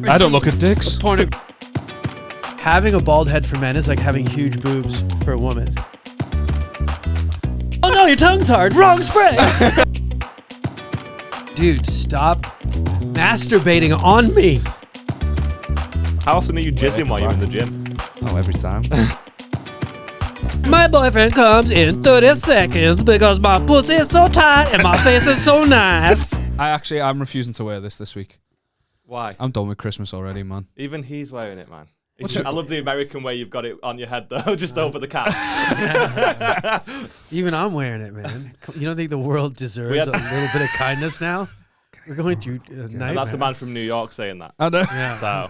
I don't look at dicks. Having a bald head for men is like having huge boobs for a woman. Oh no, your tongue's hard. Wrong spray. Dude, stop masturbating on me. How often are you jizzing while you're in the gym? Oh, every time. My boyfriend comes in 30 seconds because my pussy is so tight and my face is so nice. I'm refusing to wear this week. Why? I'm done with Christmas already, man. Even he's wearing it, man. I love the American way you've got it on your head, though, just over the cap. Even I'm wearing it, man. You don't think the world deserves a little bit of kindness now? We're going through a nightmare. And that's the man from New York saying that. I know. Yeah. So,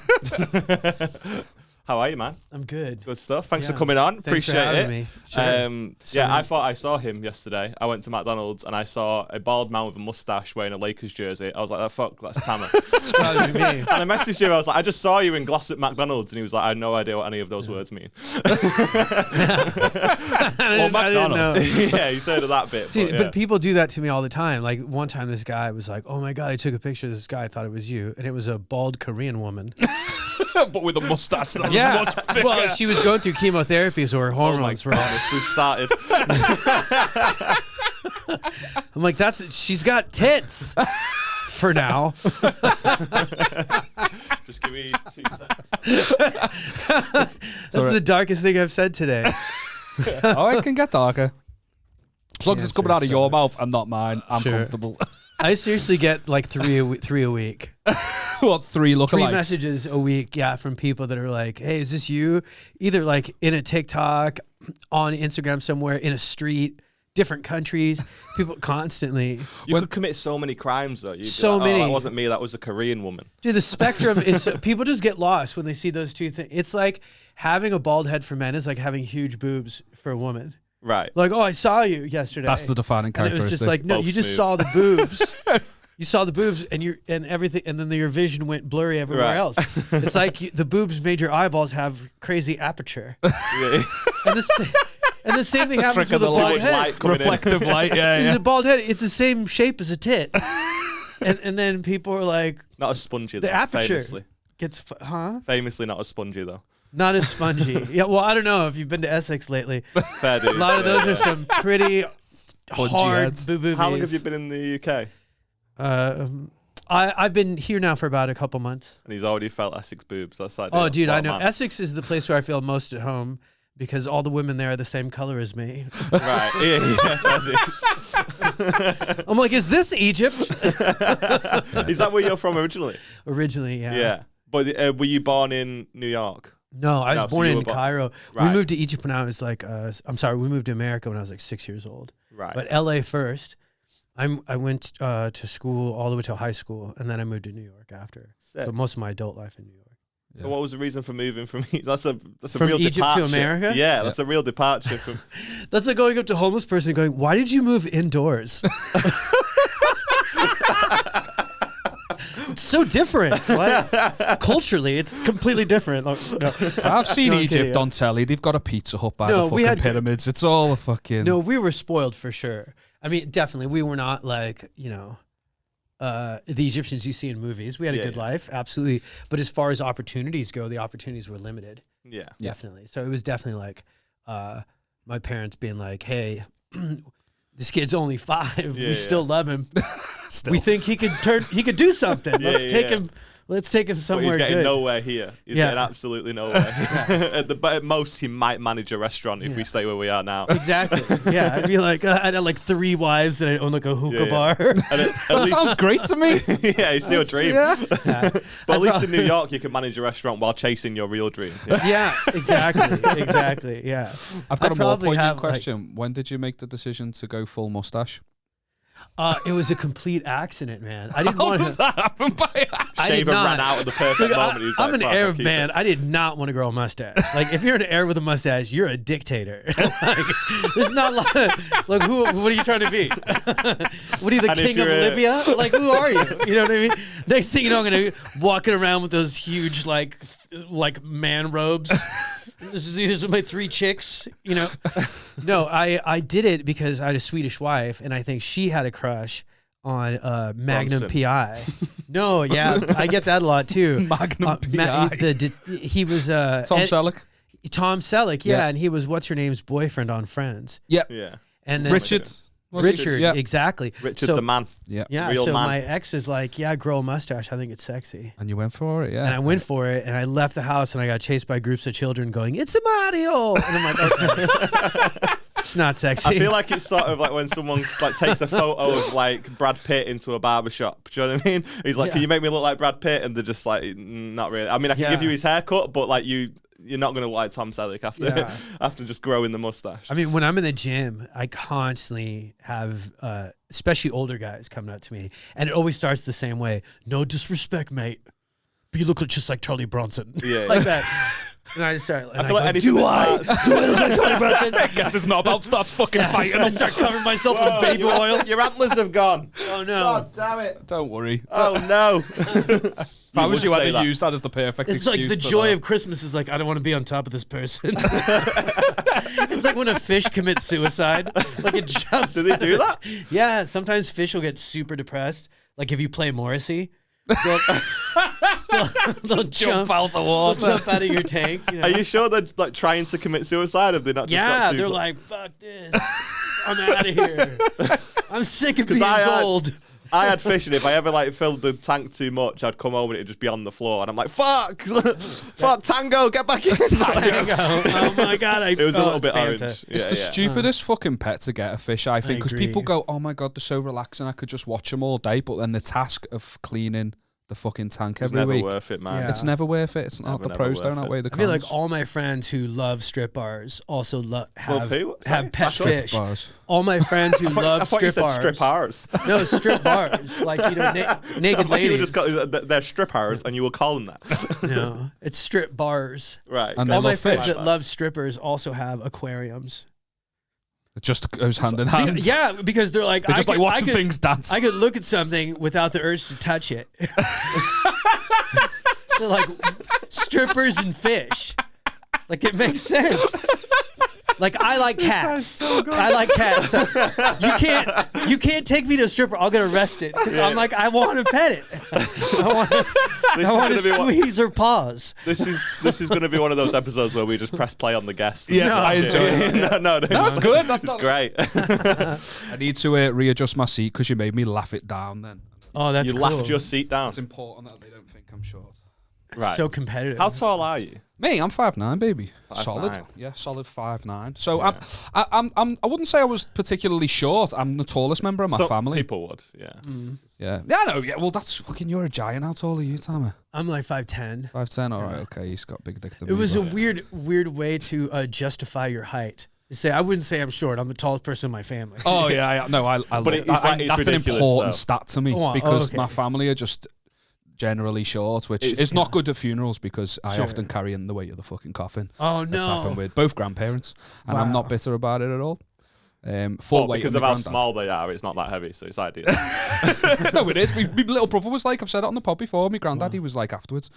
how are you, man? I'm good. Good stuff. Thanks for coming on. Thanks Appreciate for having it. Me. Sure. Yeah, I thought I saw him yesterday. I went to McDonald's and I saw a bald man with a mustache wearing a Lakers jersey. I was like, oh, fuck, that's Tamer. It's gotta be me. And I messaged him. I was like, I just saw you in gloss at McDonald's. And he was like, I had no idea what any of those words mean. Well, McDonald's. Yeah, you said that bit. Dude, but people do that to me all the time. Like one time this guy was like, oh my God, I took a picture of this guy. I thought it was you. And it was a bald Korean woman. But with a mustache that yeah. was much bigger. Well, she was going through chemotherapy, so her hormones were off. We've started. I'm like, she's got tits for now. Just give me 2 seconds. That's the darkest thing I've said today. Oh, it can get darker. As long as it's coming out of your mouth and not mine, I'm comfortable. I seriously get like three a week. What, 3 lookalikes? 3 messages a week, yeah, from people that are like, hey, is this you? Either like in a TikTok, on Instagram somewhere, in a street, different countries. People constantly. You could commit so many crimes, though. So many. Oh, that wasn't me, that was a Korean woman. Dude, the spectrum is, people just get lost when they see those two things. It's like having a bald head for men is like having huge boobs for a woman. Right. Like, oh, I saw you yesterday. That's the defining characteristic. And it was just like, no, you just saw the boobs. You saw the boobs and everything, and then your vision went blurry everywhere else. It's like the boobs made your eyeballs have crazy aperture. Yeah. And the same thing happens with a bald head. Reflective light, yeah. It's a bald head. It's the same shape as a tit. and then people are like, not as spongy. The aperture famously gets, famously not as spongy though. Not as spongy. Yeah, well, I don't know if you've been to Essex lately. Fair dude. A lot of those are some pretty hard boo-boobies. How long have you been in the UK? I've been here now for about a couple months. And he's already felt Essex boobs. That's like, oh, dude, I know. Essex is the place where I feel most at home because all the women there are the same color as me. Right. Yeah. I'm like, is this Egypt? Is that where you're from originally? Originally, yeah. Yeah. But were you born in New York? No, I was born in Cairo. Right. We moved to Egypt when I was like, we moved to America when I was like 6 years old. Right. But LA first. I went to school all the way to high school, and then I moved to New York after. Sick. So most of my adult life in New York. Yeah. So what was the reason for moving from That's a from real Egypt departure. to America? Yeah, that's a real departure from. That's like going up to a homeless person and going, "Why did you move indoors?" It's so different. Culturally, it's completely different. No. I've seen Egypt on telly. They've got a Pizza Hut by the fucking pyramids. It's all a fucking. No, we were spoiled for sure. I mean, definitely, we were not like, the Egyptians you see in movies. We had a good life, absolutely. But as far as opportunities go, the opportunities were limited. Yeah. Definitely. So it was definitely like my parents being like, hey, this kid's only 5. We still love him. We think he could do something. Let's take him somewhere good. But he's getting nowhere here. He's getting absolutely nowhere. At most, he might manage a restaurant if we stay where we are now. Exactly. Yeah, I'd be like, I had like 3 wives and I own like a hookah bar. That sounds great to me. Yeah, it's your dream. Yeah. But at least in New York, you can manage a restaurant while chasing your real dream. Yeah, exactly. Yeah. I've got a more poignant question. When did you make the decision to go full mustache? It was a complete accident, man. I didn't want to. That happen by accident? Shaver ran out at the perfect moment. I'm an Arab man. I did not want to grow a mustache. Like, if you're an Arab with a mustache, you're a dictator. Like, there's not a lot of, like, what are you trying to be? What are you, the king of Libya? Like, who are you? You know what I mean? Next thing you know, I'm going to walking around with those huge, like man robes. These are my 3 chicks, No, I did it because I had a Swedish wife, and I think she had a crush on Magnum Bronson. PI. No, yeah, I get that a lot too. Magnum PI. He was Tom Selleck. Tom Selleck, yeah, and he was what's her name's boyfriend on Friends. Yeah. And then Richard. Richard, exactly. Richard so, the man. Yeah, Real so man. my ex is like, yeah, grow a mustache. I think it's sexy. And you went for it, yeah. And I went for it, and I left the house, and I got chased by groups of children going, "It's a Mario!" And I'm like, okay. It's not sexy. I feel like it's sort of like when someone like takes a photo of like Brad Pitt into a barbershop. Do you know what I mean? He's like, "Can you make me look like Brad Pitt?" And they're just like, "Not really." I mean, I can give you his haircut, but like you're not going to look like Tom Selleck after just growing the mustache. I mean, when I'm in the gym, I constantly have, especially older guys coming up to me, and it always starts the same way. No disrespect, mate, but you look just like Charlie Bronson. Yeah. Like that. And I just start. I feel like anything do I look like Charlie Bronson? Gets his knob out, starts fucking fighting I him. start covering myself with baby oil. Your antlers have gone. Oh no! God damn it. Don't worry. Oh no. If I was you, I'd have used that as the perfect It's excuse. like the joy of Christmas is like, I don't want to be on top of this person. It's like when a fish commits suicide. Like it jumps. Do they do that? Yeah, sometimes fish will get super depressed. Like if you play Morrissey, they'll jump out the water. They'll jump out of your tank. You know? Are you sure they're like trying to commit suicide? Have they not just got too they're like, fuck this. I'm out of here. I'm sick of being gold. I had fish, and if I ever like filled the tank too much, I'd come home and it'd just be on the floor, and I'm like, "Fuck, fuck, Tango, get back in." Tango. Oh my god, it was a little bit orange. It's the stupidest fucking pet to get a fish, I think, because agree. people go, "Oh my god, they're so relaxing, I could just watch them all day," but then the task of cleaning the fucking tank every never week, worth it, man. Yeah. it's never worth it. It's not. The pros don't outweigh the I cons. feel like all my friends who love strip bars also have who? Sorry? pet fish. bars. All my friends who I love thought you strip said bars. strippers. No, strip bars. Like, you know, naked I thought you were ladies. just they're strippers, and you will call them that. No, it's strip bars. Right. And All they my love friends fish. that love strippers also have aquariums. It just goes hand in hand. Yeah, because they're like, They're just like watching things dance. I could look at something without the urge to touch it. So like strippers and fish. Like it makes sense. Like I like cats. I like cats. So you can't take me to a stripper. I'll get arrested. I'm like, I want to pet it. I want to squeeze her paws. This is going to be one of those episodes where we just press play on the guests. Yeah, I enjoy it. No, that's good. That's great. I need to readjust my seat because you made me laugh it down. Then Oh, that's You cool. laughed your seat down. it's important that they don't think I'm short. Right. So competitive. How tall are you? Me, I'm 5'9", baby. 5'9". Solid. Yeah, solid 5'9". So I wouldn't say I was particularly short. I'm the tallest member of my Some family. people would, yeah. Yeah. Yeah, no, yeah. Well, that's fucking. You're a giant. How tall are you, Tamer? I'm like 5'10". 5'10". All right. Okay. He's got big dick. It was a weird way to justify your height. I wouldn't say I'm short. I'm the tallest person in my family. Oh yeah. No, I But love it's that. like, it's That's an ridiculous, important though. stat to me Oh, because okay. my family are just generally short, which It's- is not good at funerals because I Sure. often carry in the weight of the fucking coffin. Oh That's happened no. with both grandparents, and I'm not Wow. bitter about it at all. Full weight because on of my how granddad. small they are, it's not that heavy, so it's ideal. No, it is. My little brother was like, I've said it on the pod before, my granddad, he was like afterwards,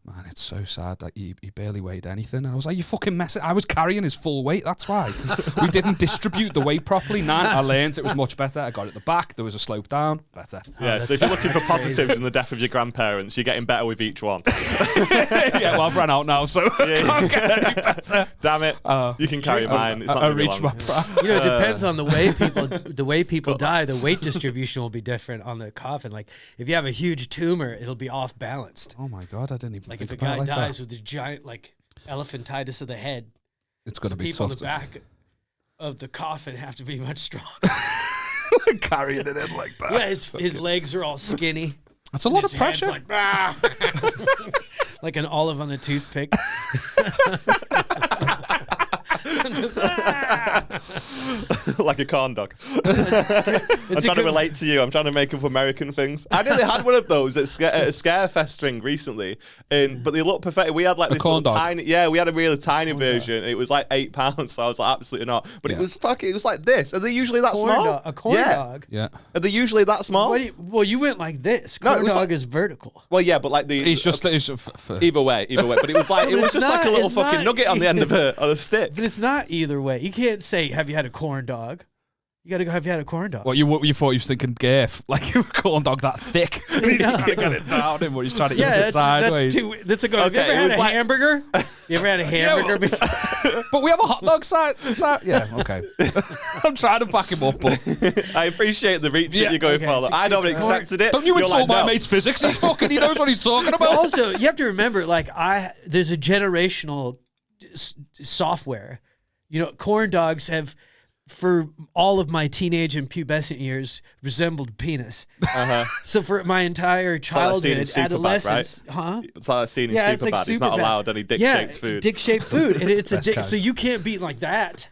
man, it's so sad that he barely weighed anything. And I was like, you fucking messing. I was carrying his full weight, that's why. We didn't distribute the weight properly. I learned it was much better. I got it at the back, there was a slope down, better. Yeah, so if you're looking for positives in the death of your grandparents, you're getting better with each one. Yeah, well, I've run out now, so I can't get any better. Damn it. You can carry mine. It's not I gonna be reached my long. prime. You know, it depends on the way people die. The weight distribution will be different on the coffin. Like if you have a huge tumor, it'll be off balanced. Oh my God, I didn't even Like think if a about guy it like dies that. with a giant like elephantitis of the head, It's going to be people tough in the back of the coffin have to be much stronger. to carrying it in like that. Yeah, his legs are all skinny. That's a lot of His hand's pressure. Like, "Ah." Like an olive on a toothpick. Just, "Ah." Like a corn dog. I'm trying to relate to you. I'm trying to make up American things. I nearly had one of those at a Scarefest thing recently, but they look perfect. We had like this corn little dog? tiny, we had a really tiny version. It was like £8, so I was like, absolutely not. But Yeah. it was like this. Are they usually that small? A corn dog. Yeah. Are they usually that small? Well, you went like this. No, it Corn was dog like- is vertical. Well, yeah, but like the He's just either way. But it was like it was it's just like a not- little it's fucking not- nugget on the end of a stick. But it's not either way. You can't say, have you had a corn dog? You got to go. Have you had a corn dog? What you thought he was thinking Garth, like a corn dog that thick. He's trying to get it down him, but he's trying to eat it sideways. That's a good. Have you ever had a hamburger? You ever had a hamburger before? But we have a hot dog side. Yeah, okay. I'm trying to back him up, but I appreciate the reach that you're going for. I don't accepted it. Don't you You're insult like, my no. mate's physics? He knows what he's talking about. Also, you have to remember, like there's a generational software. Corn dogs have, for all of my teenage and pubescent years, resembled penis. So for my entire childhood, adolescence, It's like a scene in Superbad. He's not allowed any dick-shaped food. Dick-shaped food, and it's a dick. So you can't be like that.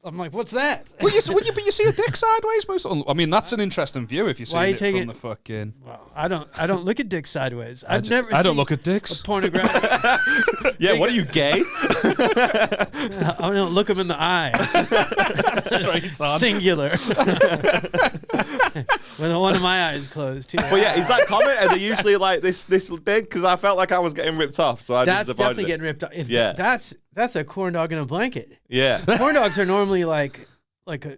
I'm like, what's that? Well, you see a dick sideways most. I mean, that's an interesting view if you see it from the fucking. Well, I don't look at dicks sideways. I don't look at dicks. Pornographic. Yeah, what are you, gay? I don't look them in the eye. Straight on. Singular. With one of my eyes closed too. But yeah, is that common? Are they usually like this big? Because I felt like I was getting ripped off, so I that's just avoided definitely it. getting ripped off. That's a corn dog in a blanket. Yeah. Corn dogs are normally like the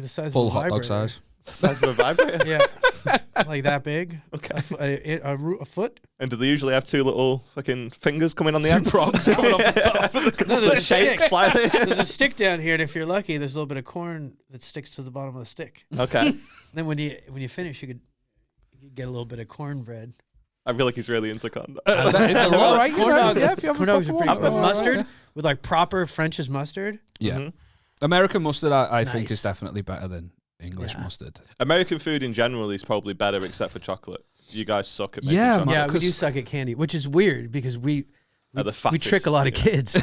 size Full of a hot dog vibrator. size. The size of a vibrator? Yeah. Like that big. Okay. A foot. And do they usually have two little fucking fingers coming on the Two end? prongs coming off the top of the No, there's a shake stick. slightly. There's a stick down here, and if you're lucky, there's a little bit of corn that sticks to the bottom of the stick. Okay. Then when you finish, you could get a little bit of cornbread. I feel like he's really into condoms. They're all right, Corn dogs, yeah, if you have corn a dogs are proper pretty one. with mustard, Yeah. with like proper French's mustard. Yeah. Mhm. American mustard, I It's think, nice. is definitely better than English mustard. American food in general is probably better except for chocolate. You guys suck at making Yeah, chocolate. Yeah, we do 'cause- suck at candy, which is weird because we The fattest, trick a lot of yeah. kids.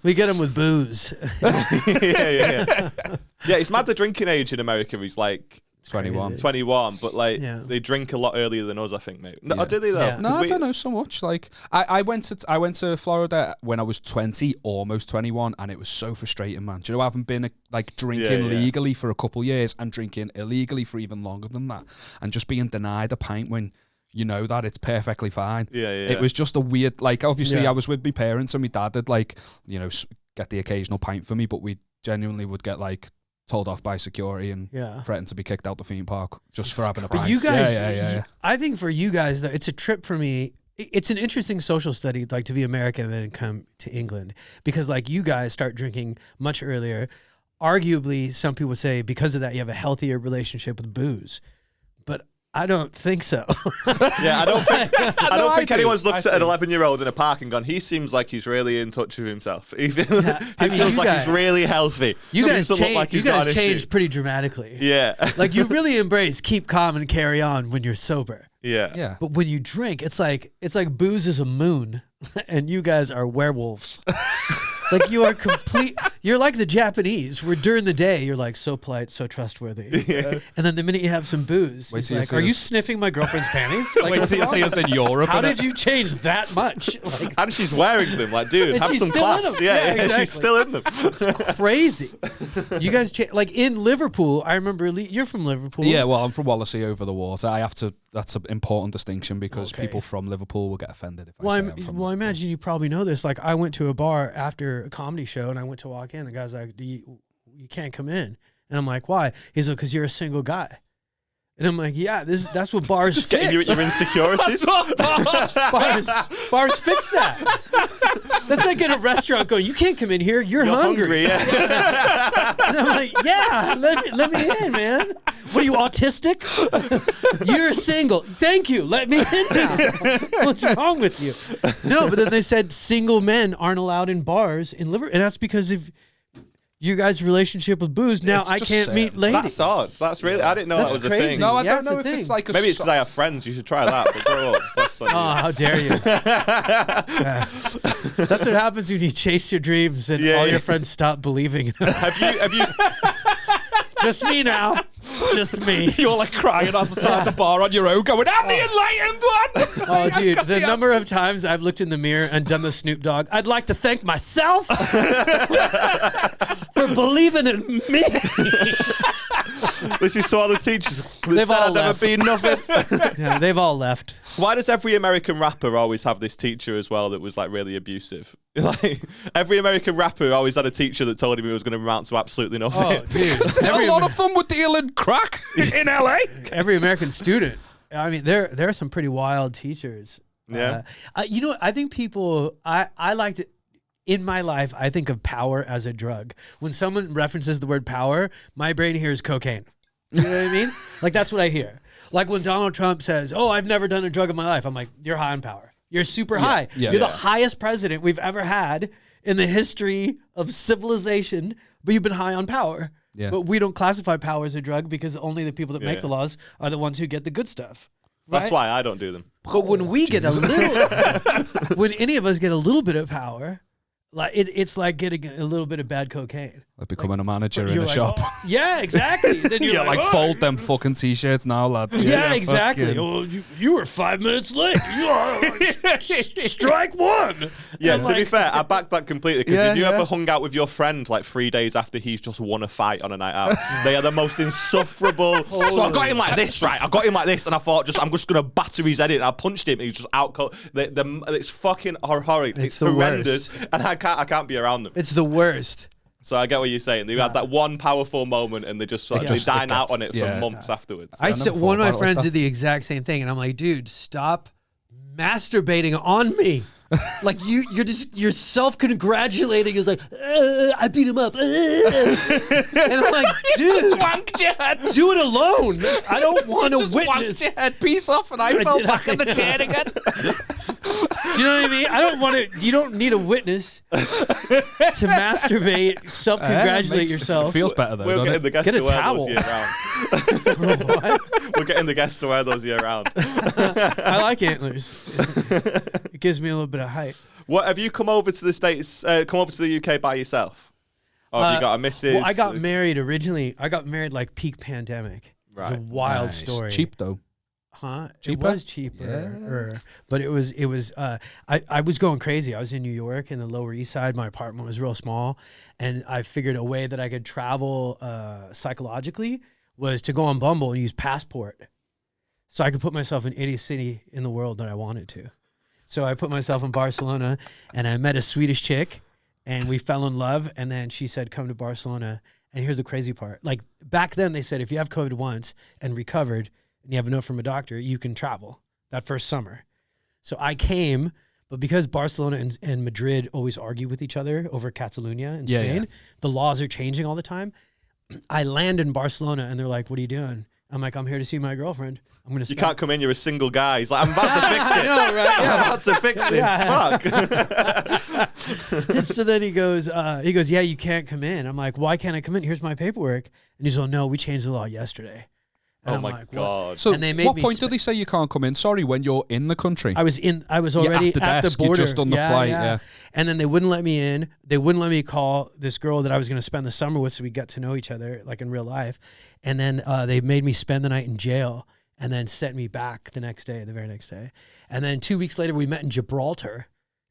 We get them with booze. yeah. Yeah, it's mad the drinking age in America is like 21. 21, but like Yeah. they drink a lot earlier than us, I think, mate. No, Yeah. do they though? Yeah. No, 'Cause I don't know so much. Like I went to Florida when I was 20, almost 21, and it was so frustrating, man. Do you know I haven't been like drinking Yeah. legally for a couple years and drinking illegally for even longer than that, and just being denied a pint when you know that it's perfectly fine. Yeah. It was just a weird, like, obviously Yeah. I was with my parents and my dad would, like, get the occasional pint for me, but we genuinely would get, like, told off by security and threatened to be kicked out the theme park just for having a pint. But you guys, yeah. I think for you guys, though, it's a trip for me. It's an interesting social study, like to be American and then come to England, because like you guys start drinking much earlier. Arguably, some people say because of that you have a healthier relationship with booze, but I don't think so. Yeah, I don't think do. anyone's looked I at an do. 11-year-old in a park and gone, he seems like he's really in touch with himself. He feels, I mean, feels you like guys- he's really healthy. You He guys doesn't look change. like You he's got guys an changed issue. pretty dramatically. Yeah. Like you really embrace keep calm and carry on when you're sober. Yeah. Yeah. But when you drink, it's like booze is a moon, and you guys are werewolves. Like you are complete. You're like the Japanese, where during the day you're like so polite, so trustworthy, and then the minute you have some booze, Wait it's till you like, see are you us- sniffing my girlfriend's panties? Like, Wait what's till you wrong? see us in Europe. How and did you change that much? Like, And she's wearing them. Like, dude, And have she's some still in class. them. Yeah, Yeah, exactly. she's still in them. it's crazy. You guys like in Liverpool. I remember you're from Liverpool. Yeah, well, I'm from Wallasey over the water. I have to. That's an important distinction because people from Liverpool will get offended if I say I'm from I Liverpool. imagine you probably know this. Like, I went to a bar after a comedy show, and I went to walk in. The guy's like, you can't come in. And I'm like, why? He's like, because you're a single guy. And I'm like, yeah, that's what bars Just fix. getting you at your insecurities. Bars fix that. That's like in a restaurant going, you can't come in here. You're hungry. Yeah. And I'm like, yeah, let me in, man. What are you, autistic? You're single. Thank you. Let me in now. What's wrong with you? No, but then they said single men aren't allowed in bars in Liverpool. And that's because of your guys' relationship with booze. Now It's I just can't sad. meet ladies. That's odd. That's really. I didn't know That's that was crazy. a thing. No, I Yeah, don't know it's a if it's thing. like a Maybe it's because I have friends. You should try that. But grow up. That's on Oh, how dare you. Yeah. That's what happens when you chase your dreams and Yeah, all yeah. your friends stop believing in them. Have you? Just me now. Just me. You're like crying outside the bar on your own, going, "I'm the enlightened one." Oh, dude, the number of times I've looked in the mirror and done the Snoop Dogg, I'd like to thank myself for believing in me. This is to all the teachers. They've all never left. been nothing. Yeah, they've all left. Why does every American rapper always have this teacher as well that was like really abusive? Like every American rapper always had a teacher that told him he was going to amount to absolutely nothing. Oh, dude. A lot of them were dealing crack in LA. Every American student. I mean, there are some pretty wild teachers. Yeah. You know, I think people, I like to, in my life, I think of power as a drug. When someone references the word power, my brain hears cocaine. You know what I mean? Like, that's what I hear. Like when Donald Trump says, oh, I've never done a drug in my life. I'm like, you're high on power. You're super high. Yeah, you're the highest president we've ever had in the history of civilization, but you've been high on power. Yeah. But we don't classify power as a drug because only the people that make the laws are the ones who get the good stuff. Right? That's why I don't do them. But when we get a little, when any of us get a little bit of power, like it's like getting a little bit of bad cocaine. Like becoming a manager in You're a like, shop. oh, yeah, exactly. Then you're Like oh, fold them fucking t-shirts now, lad. Yeah, exactly. fucking- Oh, you were 5 minutes late. Strike one. Yeah, And to be fair, I back that completely because Yeah, if you yeah. ever hung out with your friend like 3 days after he's just won a fight on a night out, they are the most insufferable. So I got him like this, right? I got him like this, and I thought I'm just gonna batter his head in. I punched him, and he was just out cold. It's fucking horrid. It's the horrendous, and I can't be around them. It's the worst. So I get what you're saying. They had that one powerful moment, and they just sort of they dine out on it for months afterwards. I never said thought one of my about it like friends that. did the exact same thing, and I'm like, dude, stop masturbating on me. Like you're self-congratulating. Is like, I beat him up, and I'm like, dude, wanked your head. do it alone. I don't want to Just witness. wanked your headpiece off and I fell back in the chair again. Do you know what I mean? I don't want to. You don't need a witness to masturbate, self-congratulate yourself. It feels better though, We're doesn't getting it? the guests Get a to wear towel. those year round. We're getting the guests to wear those year round. I like antlers. It gives me a little bit of height. What have you come over to the States? Come over to the UK by yourself? Or have you got a missus? Well, I got married originally. I got married like peak pandemic. It was a Right. wild Nice. story. Cheap though. Huh? Cheaper? It was cheaper. But it was I was going crazy. I was in New York in the Lower East Side. My apartment was real small, and I figured a way that I could travel psychologically was to go on Bumble and use Passport. So I could put myself in any city in the world that I wanted to. So I put myself in Barcelona, and I met a Swedish chick, and we fell in love, and then she said, come to Barcelona. And here's the crazy part. Like back then they said, if you have COVID once and recovered, and you have a note from a doctor, you can travel that first summer. So I came, but because Barcelona and Madrid always argue with each other over Catalonia in Spain, the laws are changing all the time. I land in Barcelona and they're like, what are you doing? I'm like, I'm here to see my girlfriend. I'm going to You can't come in, you're a single guy. He's like, I'm about to fix it. I know, right? I'm about to fix this. Fuck. So then he goes, yeah, you can't come in. I'm like, why can't I come in? Here's my paperwork. And he's like, no, we changed the law yesterday. And Oh I'm my like, what? God. So And they made what me point did they say you can't come in? Sorry, when you're in the country. I was already at the at desk, the you're border. just on the flight, yeah. And then they wouldn't let me in. They wouldn't let me call this girl that I was going to spend the summer with, so we got to know each other like in real life. And then they made me spend the night in jail and then sent me back the very next day. And then 2 weeks later, we met in Gibraltar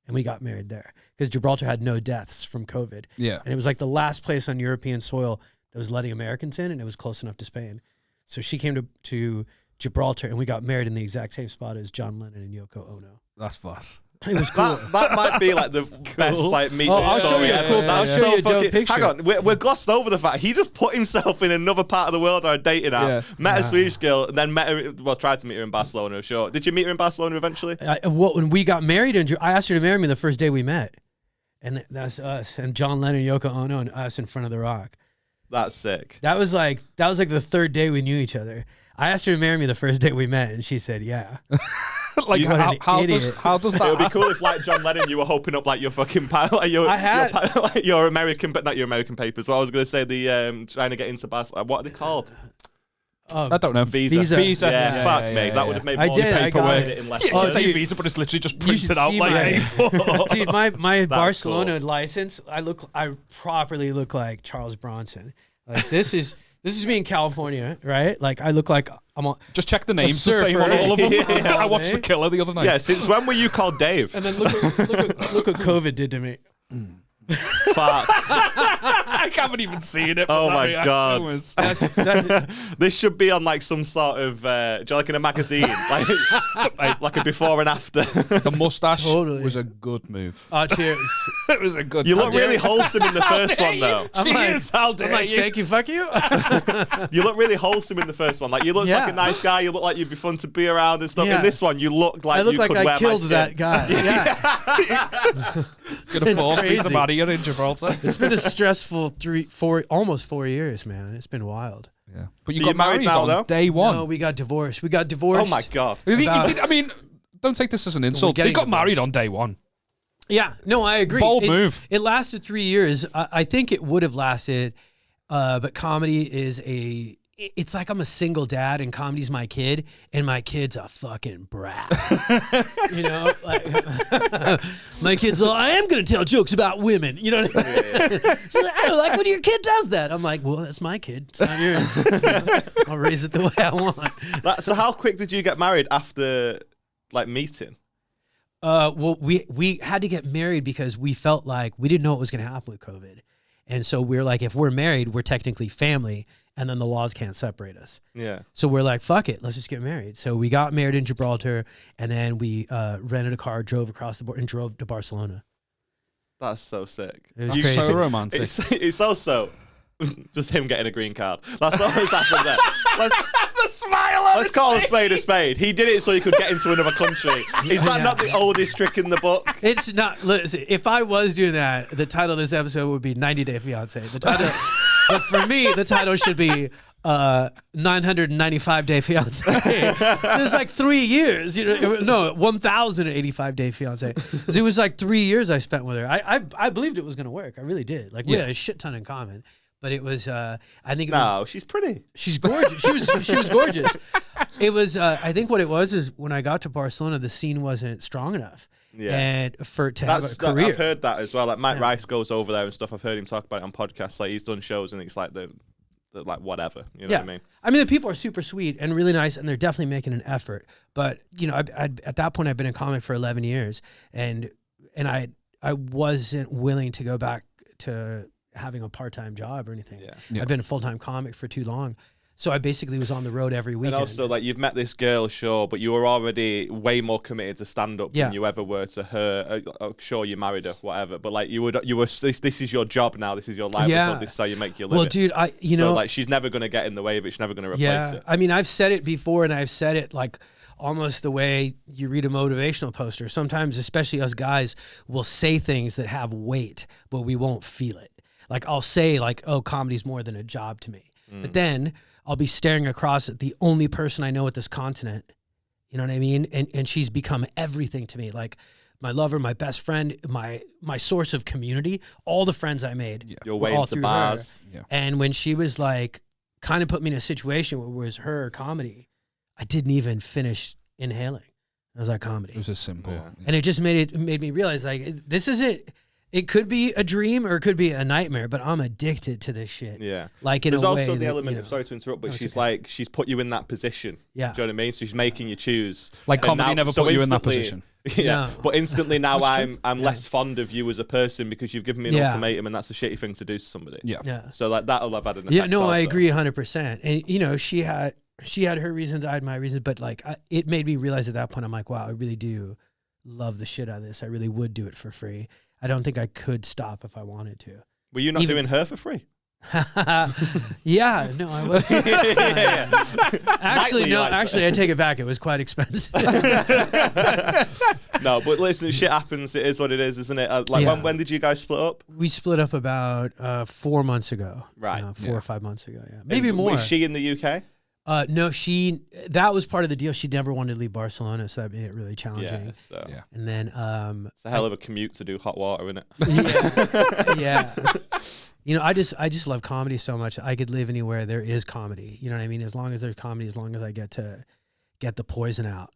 and we got married there because Gibraltar had no deaths from COVID. Yeah. And it was like the last place on European soil that was letting Americans in, and it was close enough to Spain. So she came to Gibraltar, and we got married in the exact same spot as John Lennon and Yoko Ono. That's fuss. It was cool. That might be like the best like meet I'll show story you a ever. cool- That's I'll show you a dope fucking, picture. hang on, we're glossed over the fact he just put himself in another part of the world on a dating app, Yeah. met a Swedish girl, and then met her, tried to meet her in Barcelona. Sure. Did you meet her in Barcelona eventually? When we got married, I asked her to marry me the first day we met. And that's us. And John Lennon, Yoko Ono, and us in front of the rock. That's sick. That was like the third day we knew each other. I asked her to marry me the first day we met, and she said, yeah. Like, What an how idiot. does It would be that cool if, like John Lennon, you were hoping up like your fucking like your American, but not your American papers. Well, I was going to say the trying to get into Barcelona. What are they called? I don't know. Visa. Visa. Yeah, fuck me. That would have made I more did, I got paperwork it. in less. Yeah, Oh, you say dude. visa, but it's literally just You should printed out see like my- A4. Dude, my Barcelona cool. license, I properly look like Charles Bronson. Like this is me in California, right? Like I look like I'm on. Just check the names the surfer. same on all of them. Yeah. I watched The Killer the other night. Yeah, since when were you called Dave? And then look what COVID did to me. Fuck. I haven't even seen it. Oh my God. This should be on like some sort of, do you know, like in a magazine, like a before and after. The mustache Totally. was a good move. Oh, cheers. It was a good. You look really wholesome in the first one, though. Cheers, how dare I'm like, you? thank you, fuck you. You look really wholesome in the first one. Like, you look like a nice guy. You look like you'd be fun to be around and stuff. Yeah. In this one, you look like I look you like could I wear killed my that skin. guy. Yeah. Gonna force me to crazy. marry you in Gibraltar. It's been a stressful almost 4 years, man. It's been wild. Yeah, but So you you're got married married now, on though? day one. No, we got divorced. We got divorced. Oh my God. About- I mean, don't take this as an insult. They getting got married divorced. on day one. Yeah, no, I agree. Bold move. It lasted 3 years. I think it would have lasted, but comedy is it's like I'm a single dad and comedy's my kid, and my kid's a fucking brat. You know, like my kid's like, I am gonna tell jokes about women. You know what I mean? She's like, I don't like when your kid does that. I'm like, well, that's my kid. It's not yours. I'll raise it the way I want. So how quick did you get married after like meeting? Well, we had to get married because we felt like we didn't know what was going to happen with COVID. And so we're like, if we're married, we're technically family, and then the laws can't separate us. Yeah. So we're like, fuck it, let's just get married. So we got married in Gibraltar, and then we rented a car, drove across the border, and drove to Barcelona. That's so sick. It was That's crazy. so romantic. It's also just him getting a green card. That's always happened there. The smile on Let's call a spade a spade. He did it so he could get into another country. Is that not the oldest trick in the book? It's not. Listen, if I was doing that, the title of this episode would be 90 Day Fiance. The title, but for me, the title should be 995 Day Fiance. It was like 3 years. You know, no, 1,085 Day Fiance. It was like 3 years I spent with her. I believed it was going to work. I really did. Like we had a shit ton in common. But it was, I think it was. No, she's pretty. She's gorgeous. She was gorgeous. It was. I think what it was is when I got to Barcelona, the scene wasn't strong enough. Yeah. And to have a career. I've heard that as well. Like Mike Rice goes over there and stuff. I've heard him talk about it on podcasts. Like he's done shows and it's like the like whatever. You know what I mean? I mean, the people are super sweet and really nice, and they're definitely making an effort. But you know, at that point, I've been in comic for 11 years, and I wasn't willing to go back to having a part-time job or anything. Yeah. I've been a full-time comic for too long. So I basically was on the road every weekend. And also, like, you've met this girl, sure, but you were already way more committed to stand-up than you ever were to her. Sure, you married her, whatever, but like you were. This is your job now. This is your livelihood. This is how you make your living. Well, dude, so like she's never gonna get in the way of it. She's never gonna replace it. I mean, I've said it before, and I've said it like almost the way you read a motivational poster. Sometimes, especially us guys, will say things that have weight, but we won't feel it. Like I'll say like, oh, comedy's more than a job to me. But then I'll be staring across at the only person I know at this continent. You know what I mean? And she's become everything to me. Like my lover, my best friend, my source of community, all the friends I made. Your way all into through bars. her. Yeah. And when she was like, kind of put me in a situation where it was her comedy, I didn't even finish inhaling. I was like, comedy. It was as simple. Yeah. And it just made me realize like, this is it. It could be a dream or it could be a nightmare, but I'm addicted to this shit. Yeah. Like in There's a also way the that, element you of, know, sorry to interrupt, but No, she's okay. like, she's put you in that position. Yeah. Do you know what I mean? So she's making you choose. Like And comedy now- never so put you in that instantly- position. Yeah. No. But instantly now That's true. I'm less fond of you as a person because you've given me an Yeah. ultimatum and that's a shitty thing to do to somebody. Yeah. Yeah. So like that'll have had an effect. Yeah, no, I also. agree 100%. And you know, she had her reasons, I had my reasons, but like it made me realize at that point, I'm like, wow, I really do love the shit out of this. I really would do it for free. I don't think I could stop if I wanted to. Were you not doing her for free? Yeah, no, I was. Actually, Nightly, no, like actually, I take it back. It was quite expensive. No, but listen, shit happens. It is what it is, isn't it? Like Yeah. when did you guys split up? We split up about 4 months ago. Right. 4 or 5 months ago, yeah. Maybe And more. Was she in the UK? No, that was part of the deal. She never wanted to leave Barcelona, so that made it really challenging. Yeah. So Yeah. And then, it's a hell of a commute to do hot water, isn't it? yeah. You know, I just love comedy so much. I could live anywhere there is comedy. You know what I mean? As long as there's comedy, as long as I get to get the poison out.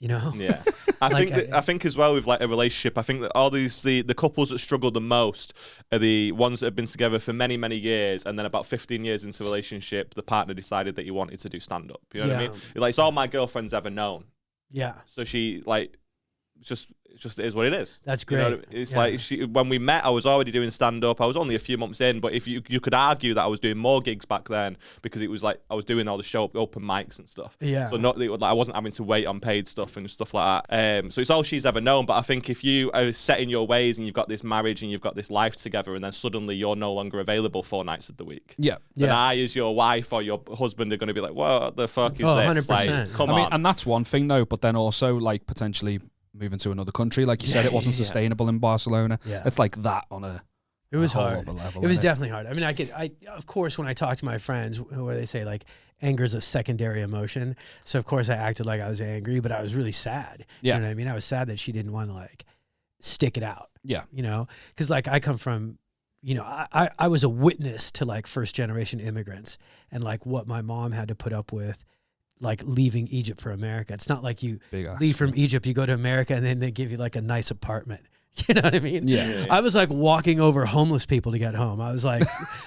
You know? Yeah. I think as well with like a relationship, I think that all these the couples that struggle the most are the ones that have been together for many, many years, and then about 15 years into a relationship, the partner decided that he wanted to do stand up. You know what I mean? Like it's all my girlfriend's ever known. Yeah. So she like it just is what it is. That's great. You know, it's like when we met, I was already doing stand-up. I was only a few months in, but if you could argue that I was doing more gigs back then because it was like I was doing all the show open mics and stuff. Yeah. So I wasn't having to wait on paid stuff and stuff like that. So it's all she's ever known. But I think if you are set in your ways and you've got this marriage and you've got this life together, and then suddenly you're no longer available 4 nights of the week. Then I, as your wife or your husband, are going to be like, what the fuck is this? 100%. Like, come on. And that's one thing though, but then also like potentially moving to another country, like you said, it wasn't sustainable in Barcelona. It's like that on a it was whole hard other level, it was definitely hard. I mean, I of course when I talk to my friends where they say like anger is a secondary emotion, so of course I acted like I was angry, but I was really sad. You know what I mean? I was sad that she didn't want to like stick it out, you know, because like I come from, you know, I was a witness to like first generation immigrants and like what my mom had to put up with, like leaving Egypt for America. It's not like you leave from Egypt, you go to America, and then they give you like a nice apartment. You know what I mean? Yeah. I was like walking over homeless people to get home. I was like,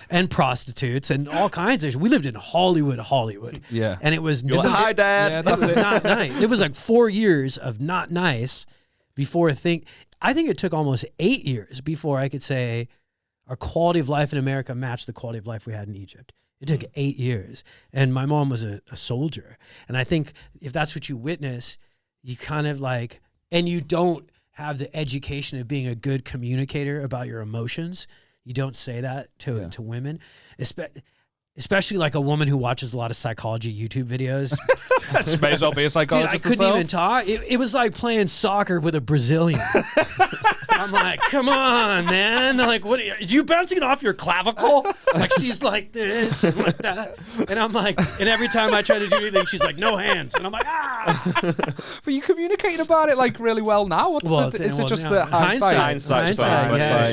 and prostitutes and all kinds of. We lived in Hollywood. Yeah. And it was Hi, Dad. Yeah, that's it. not nice. It was like 4 years of not nice before I think it took almost 8 years before I could say our quality of life in America matched the quality of life we had in Egypt. It took 8 years. And my mom was a soldier. And I think if that's what you witness, you kind of like, and you don't have the education of being a good communicator about your emotions. You don't say that to women, especially like a woman who watches a lot of psychology YouTube videos. She may as well be a psychologist. Dude, I couldn't even talk. It was like playing soccer with a Brazilian. I'm like, come on, man. Like, what are you bouncing it off your clavicle? Like, she's like this and like that. And I'm like, and every time I try to do anything, she's like, no hands. And I'm like, ah. But you communicating about it like really well now. Is it just the hindsight?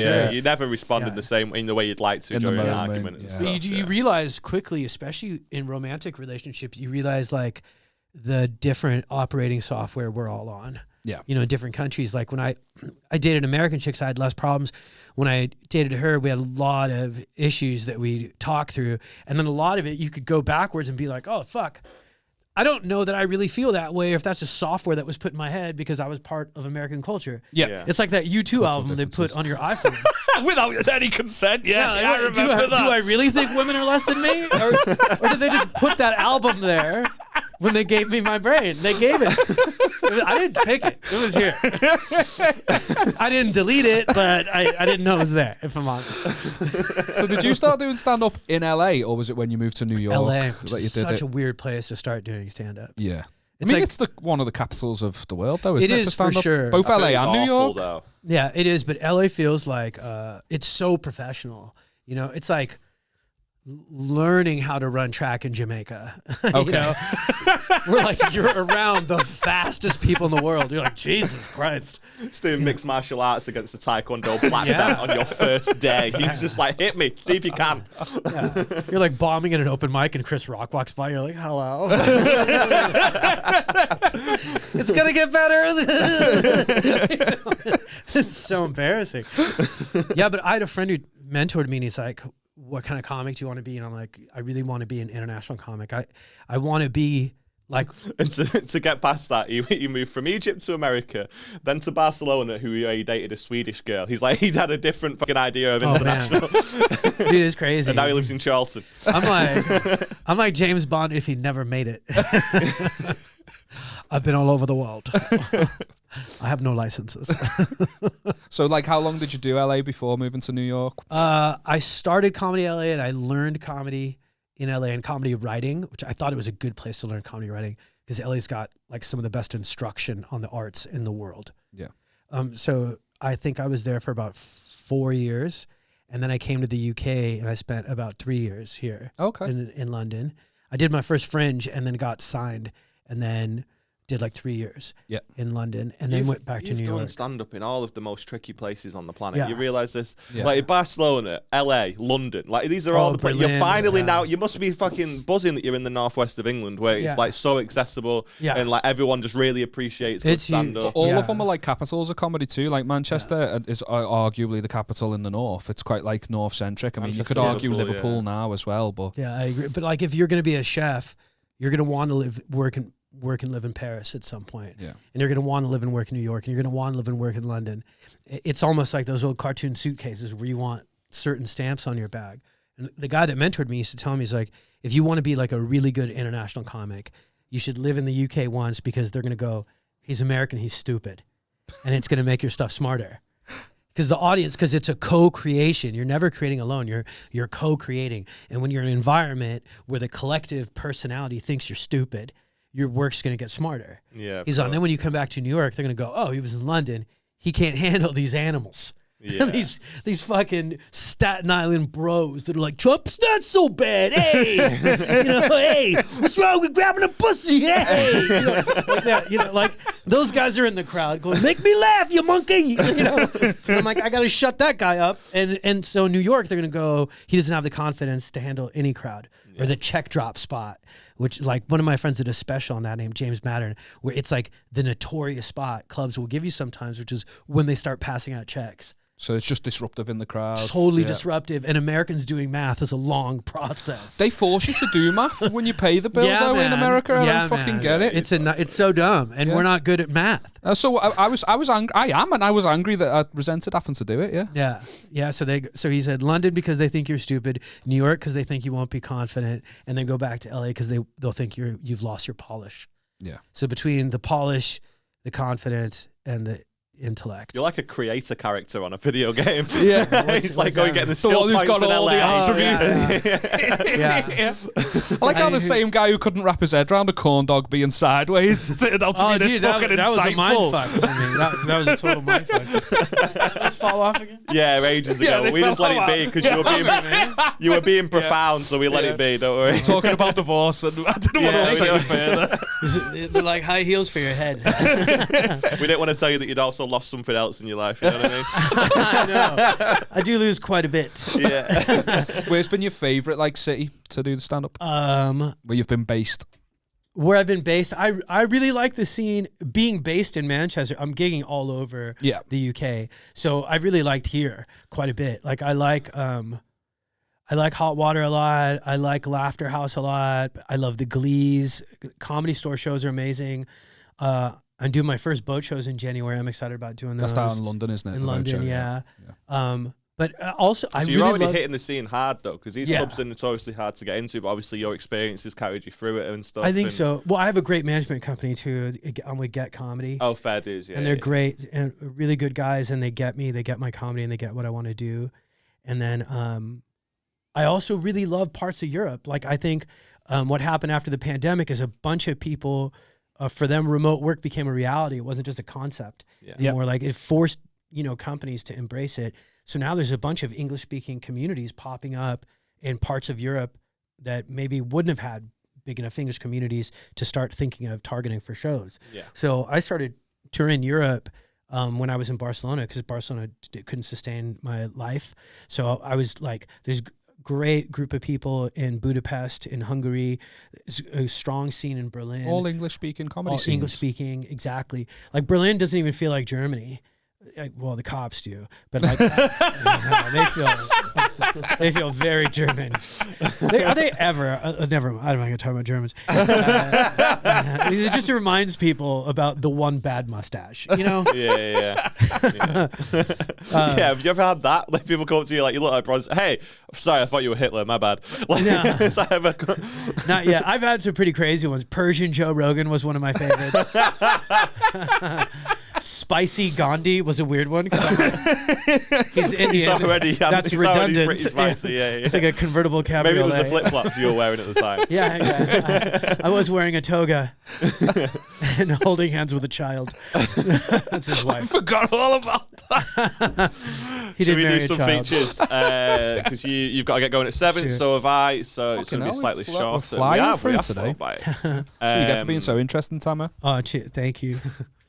Yeah. You never responded the same in the way you'd like to during an argument. And stuff, you realize quickly, especially in romantic relationships, you realize like the different operating software we're all on. Yeah. You know, different countries. Like when I dated American chicks, I had less problems. When I dated her, we had a lot of issues that we talked through. And then a lot of it, you could go backwards and be like, oh, fuck. I don't know that I really feel that way, or if that's just software that was put in my head because I was part of American culture. Yeah. It's like that U2 album they put on your iPhone. Without any consent, I remember that. Do I really think women are less than me? Or did they just put that album there when they gave me my brain? They gave it. I didn't pick it. It was here. I didn't delete it, but I didn't know it was there, if I'm honest. So did you start doing stand-up in LA, or was it when you moved to New York? LA. That you did Such a weird place to start doing stand-up. Yeah. It's it's one of the capitals of the world, though, isn't it? It is for sure. Both LA and New York. Though. Yeah, it is. But LA feels like it's so professional. You know, it's like learning how to run track in Jamaica. Okay. You know, we're like, you're around the fastest people in the world. You're like, Jesus Christ. Doing mixed martial arts against a taekwondo black belt on your first day. He's just like, hit me, see if you can. Yeah. You're like bombing at an open mic and Chris Rock walks by. You're like, hello. It's going to get better. It's so embarrassing. Yeah, but I had a friend who mentored me and he's like, what kind of comic do you want to be? And I'm like, I really want to be an international comic. I want to be like... And to get past that, he moved from Egypt to America, then to Barcelona, he dated a Swedish girl. He's like, he'd had a different fucking idea of international. Dude, it's crazy. And now he lives in Charlton. I'm like James Bond if he never made it. I've been all over the world. I have no licenses. So, like, how long did you do LA before moving to New York? I started comedy in LA, and I learned comedy in LA and comedy writing, which I thought it was a good place to learn comedy writing because LA's got like some of the best instruction on the arts in the world. Yeah. So I think I was there for about 4 years, and then I came to the UK and I spent about 3 years here. Okay. In London. I did my first Fringe and then got signed, and then did like 3 years in London, and then went back to New York. You've done stand-up in all of the most tricky places on the planet. Yeah. You realise this? Yeah. Like Barcelona, LA, London. Like these are all the places. You're finally now, you must be fucking buzzing that you're in the northwest of England where it's like so accessible and like everyone just really appreciates good stand-up. All of them are like capitals of comedy too. Like Manchester is arguably the capital in the north. It's quite like north-centric. I mean, you could argue Liverpool now as well, but... Yeah, I agree. But like if you're going to be a chef, you're going to want to work in work and live in Paris at some point. Yeah. And you're going to want to live and work in New York, and you're going to want to live and work in London. It's almost like those old cartoon suitcases where you want certain stamps on your bag. And the guy that mentored me used to tell me, he's like, if you want to be like a really good international comic, you should live in the UK once, because they're going to go, he's American, he's stupid. And it's going to make your stuff smarter. Because the audience, because it's a co-creation. You're never creating alone. You're co-creating. And when you're in an environment where the collective personality thinks you're stupid, your work's going to get smarter. Yeah. He's on. Then when you come back to New York, they're going to go, oh, he was in London. He can't handle these animals. Yeah. these fucking Staten Island bros that are like, Trump's not so bad. Hey, hey, what's wrong with grabbing a pussy? Hey, like that. Like those guys are in the crowd going, make me laugh, you monkey. So I'm like, I got to shut that guy up. And so New York, they're gonna go. He doesn't have the confidence to handle any crowd or the check drop spot, which like one of my friends did a special on that named James Mattern, where it's like the notorious spot clubs will give you sometimes, which is when they start passing out checks. So it's just disruptive in the crowd. Totally disruptive. And Americans doing math is a long process. They force you to do math when you pay the bill, though, in America. I don't fucking get it. It's so dumb, and we're not good at math. So I was angry. I was angry that I resented having to do it. Yeah. So he said London because they think you're stupid, New York because they think you won't be confident, and then go back to LA because they'll think you've lost your polish. Yeah. So between the polish, the confidence, and the intellect. You're like a creator character on a video game. Yeah. He's like going getting the skill who's points got in all LA. the attributes. Yeah. I like how the same guy who couldn't wrap his head around a corn dog being sideways turned out to be this fucking that was a insightful. mindfuck. I mean, that was a total mindfuck. Let's fall off again. Yeah, ages ago. We just let it be because you were being profound, so we let it be. Don't worry. We're talking about divorce, and I didn't want to upset you further. They're like high heels for your head. We didn't want to tell you that you'd also lost something else in your life. You know what I mean? I know. I do lose quite a bit. Yeah. Where's been your favourite like city to do the stand up? Where you've been based? Where I've been based, I really like the scene. Being based in Manchester, I'm gigging all over the UK, so I really liked here quite a bit. Like I like Hot Water a lot. I like Laughter House a lot. I love the Glees. Comedy Store shows are amazing. I'm doing my first boat shows in January. I'm excited about doing those. That's down in London, isn't it? In London, yeah. But also, I really you're already love hitting the scene hard though, because these clubs are notoriously hard to get into. But obviously, your experiences carried you through it and stuff. I think so. Well, I have a great management company too. I'm with Get Comedy. Oh, fair dues, yeah. And they're great and really good guys, and they get me. They get my comedy, and they get what I want to do. And then I also really love parts of Europe. Like I think what happened after the pandemic is a bunch of people. For them, remote work became a reality. It wasn't just a concept. More like it forced companies to embrace it. So now there's a bunch of English-speaking communities popping up in parts of Europe that maybe wouldn't have had big enough English communities to start thinking of targeting for shows. Yeah. So I started touring Europe when I was in Barcelona because Barcelona couldn't sustain my life. So I was like, there's great group of people in Budapest, in Hungary, a strong scene in Berlin. All English-speaking comedy scenes. English-speaking, exactly. Like Berlin doesn't even feel like Germany. Well, the cops do, but like they feel very German. Are they ever? Never. I'm not going to talk about Germans. It just reminds people about the one bad mustache, Yeah. Have you ever had that? Like people come up to you like, you look like Bronze. Hey, sorry, I thought you were Hitler. My bad. Like, not yet. I've had some pretty crazy ones. Persian Joe Rogan was one of my favorites. Spicy Gandhi was a weird one. He's Indian. That's redundant. Pretty spicy. Yeah. It's like a convertible cabriolet. Maybe it was the flip flops you were wearing at the time. Yeah. I was wearing a toga and holding hands with a child. That's his wife. I forgot all about that. Should we do some features? Because you've got to get going at 7. Sure. So have I. So it's going to be slightly shorter. We have today. So you get for being so interesting, Tamer. Oh, thank you.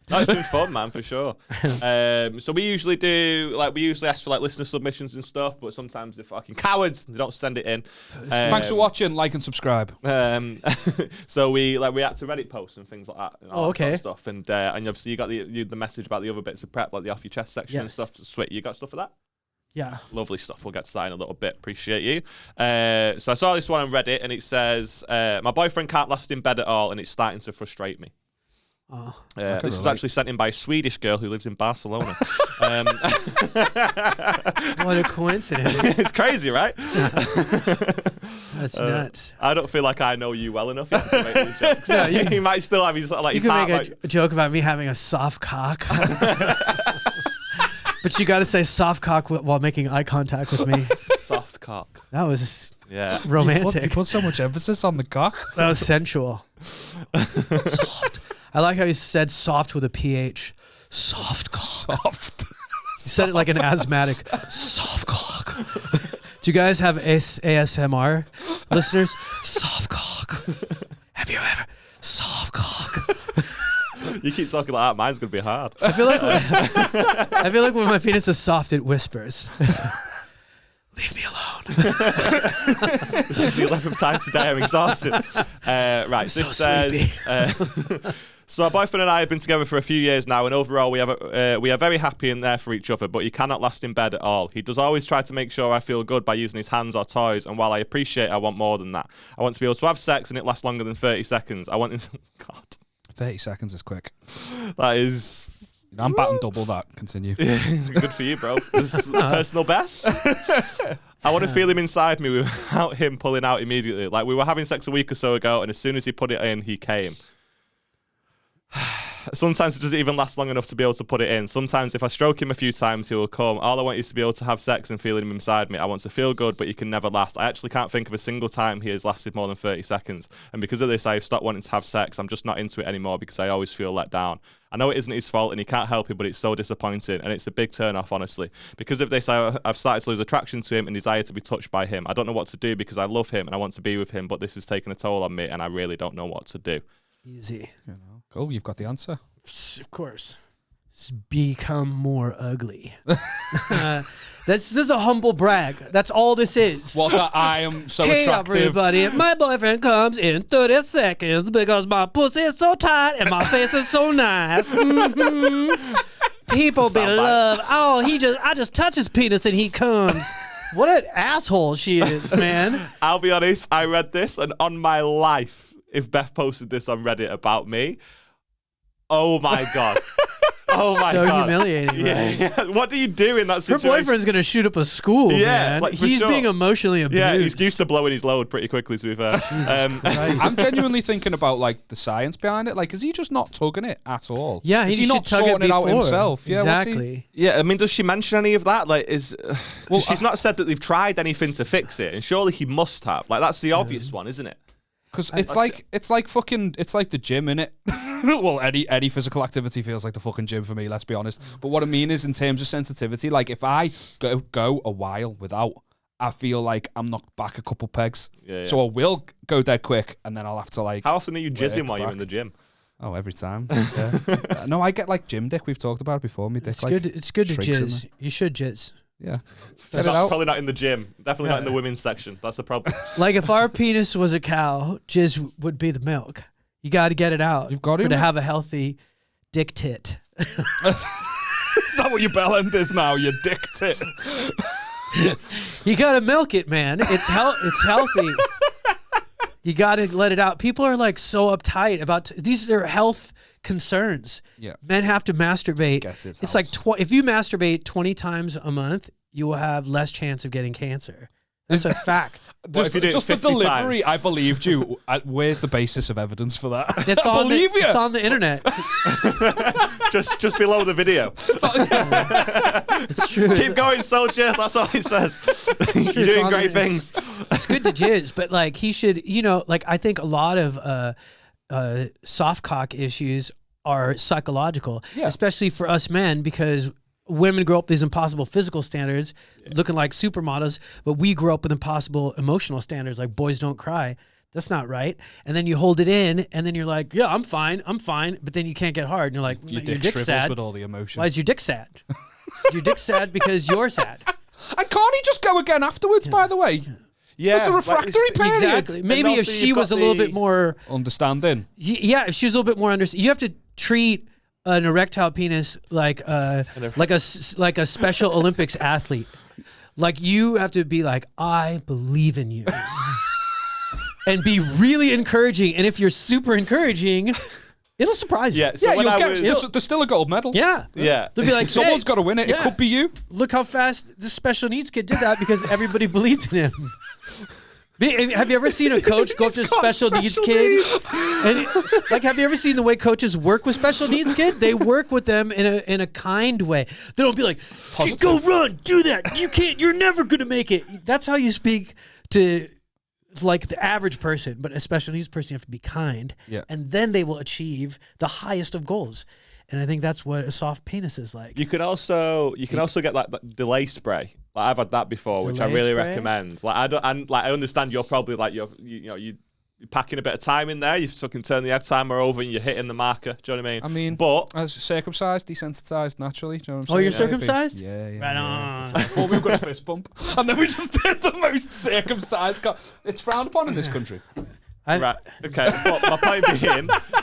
No, it's been fun, man, for sure. So we usually ask for like listener submissions and stuff, but sometimes they're fucking cowards. They don't send it in. Thanks for watching. Like and subscribe. So we react to Reddit posts and things like that. Okay. Sort of stuff. And obviously you got the message about the other bits of prep, like the off your chest section and stuff. Sweet, you got stuff for that? Yeah. Lovely stuff. We'll get to that in a little bit. Appreciate you. So I saw this one on Reddit, and it says, my boyfriend can't last in bed at all, and it's starting to frustrate me. Oh, this was actually sent in by a Swedish girl who lives in Barcelona. what a coincidence. It's crazy, right? That's nuts. I don't feel like I know you well enough yet to make these jokes. No, he might still have his, like, you his can heart. make a joke about me having a soft cock. But you got to say soft cock while making eye contact with me. Soft cock. That was Yeah. romantic. You put so much emphasis on the cock. That was sensual. Soft. I like how you said soft with a PH. Soft cock. Soft. You said it like an asthmatic. Soft cock. Do you guys have ASMR listeners? Soft cock. Have you ever? Soft cock. You keep talking like that, mine's going to be hard. I feel like when my penis is soft, it whispers. Leave me alone. This is the 11th time today. I'm exhausted. Right, so this says... So our boyfriend and I have been together for a few years now, and overall we are very happy and there for each other, but he cannot last in bed at all. He does always try to make sure I feel good by using his hands or toys, and while I appreciate I want more than that. I want to be able to have sex and it lasts longer than 30 seconds. I want... God. 30 seconds is quick. That is... I'm batting double that. Continue. Yeah, good for you, bro. This is personal best. I want to feel him inside me without him pulling out immediately. Like, we were having sex a week or so ago, and as soon as he put it in, he came. Sometimes it doesn't even last long enough to be able to put it in. Sometimes if I stroke him a few times, he will come. All I want is to be able to have sex and feel him inside me. I want to feel good, but he can never last. I actually can't think of a single time he has lasted more than 30 seconds. And because of this, I have stopped wanting to have sex. I'm just not into it anymore because I always feel let down. I know it isn't his fault and he can't help it, but it's so disappointing and it's a big turn off, honestly. Because of this, I've started to lose attraction to him and desire to be touched by him. I don't know what to do because I love him and I want to be with him, but this has taken a toll on me and I really don't know what to do. Easy. Cool, you've got the answer. Of course. Become more ugly. This is a humble brag. That's all this is. Well, I am so hey, attractive. everybody, my boyfriend comes in 30 seconds because my pussy is so tight and my face is so nice. Mm-hmm. People be love. Oh, I just touch his penis and he comes. What an asshole she is, man. I'll be honest, I read this and on my life, if Beth posted this on Reddit about me, oh my God. Oh my God. So humiliating. Yeah. What do you do in that Her situation? boyfriend's going to shoot up a school, man. Like, for he's sure. being emotionally abused. Yeah, he's used to blowing his load pretty quickly, to be fair. I'm genuinely thinking about like the science behind it. Like, is he just not tugging it at all? Yeah, is he not sorting it out himself? Yeah, exactly. Yeah, I mean, does she mention any of that? Like, well, she's not said that they've tried anything to fix it, and surely he must have. Like, that's the obvious one, isn't it? Because it's like the gym, innit? Well, any physical activity feels like the fucking gym for me, let's be honest. But what I mean is, in terms of sensitivity, like if I go a while without, I feel like I'm knocked back a couple pegs. Yeah. So I will go dead quick, and then I'll have to like... How often are you jizzing while you're in the gym? Oh, every time. Yeah. No, I get like gym dick. We've talked about it before. Me dick, it's good to jizz. You should jizz. Yeah. Probably not in the gym. Definitely not in the women's section. That's the problem. Like if our penis was a cow, jizz would be the milk. You got to get it out. You've got to have a healthy dick tit. Is that what your bell end is now? Your dick tit. You got to milk it, man. It's healthy. You got to let it out. People are like so uptight about these are health concerns. Yeah. Men have to masturbate. It's like if you masturbate 20 times a month, you will have less chance of getting cancer. That's a fact. Just the delivery, times? I believed you. Where's the basis of evidence for that? It's it's on the internet. just below the video. It's true. Keep going, soldier. That's all he says. You're doing great things. It's good to jizz, but like he should, like I think a lot of soft cock issues are psychological, especially for us men, because women grow up with these impossible physical standards, looking like supermodels, but we grow up with impossible emotional standards, like boys don't cry. That's not right. And then you hold it in, and then you're like, yeah, I'm fine. But then you can't get hard, and you're like, your dick's sad. With all the emotion. Why is your dick sad? Your dick's sad because you're sad. And can't he just go again afterwards, by the way? Yeah. It's a refractory period. Exactly. Maybe if she was a little bit more... understanding. Yeah, if she was a little bit more understanding. You have to treat an erectile penis like a Special Olympics athlete. Like you have to be like, I believe in you. And be really encouraging. And if you're super encouraging, it'll surprise you. Yeah, so when there's still a gold medal. Yeah. Yeah. They'll be like, Someone's got to win it. yeah. It could be you. Look how fast this special needs kid did that because everybody believed in him. Have you ever seen a coach go up to a special needs kid? And like, have you ever seen the way coaches work with special needs kid? They work with them in a kind way. They don't be like, go run, do that. You can't. You're never gonna make it. That's how you speak to like the average person, but a special needs person, you have to be kind, and then they will achieve the highest of goals. And I think that's what a soft penis is like. You can also get like that delay spray. Like I've had that before, which I really recommend. Like I understand you're probably like you're packing a bit of time in there. You've fucking turned the egg timer over and you're hitting the marker. Do you know what I mean? I mean, but I was circumcised, desensitized naturally. Do you know what I'm saying? Oh, you're circumcised? Yeah. Right on. Before we've got a fist bump, and then we just did the most circumcised. It's frowned upon in this country. Right. Okay. But my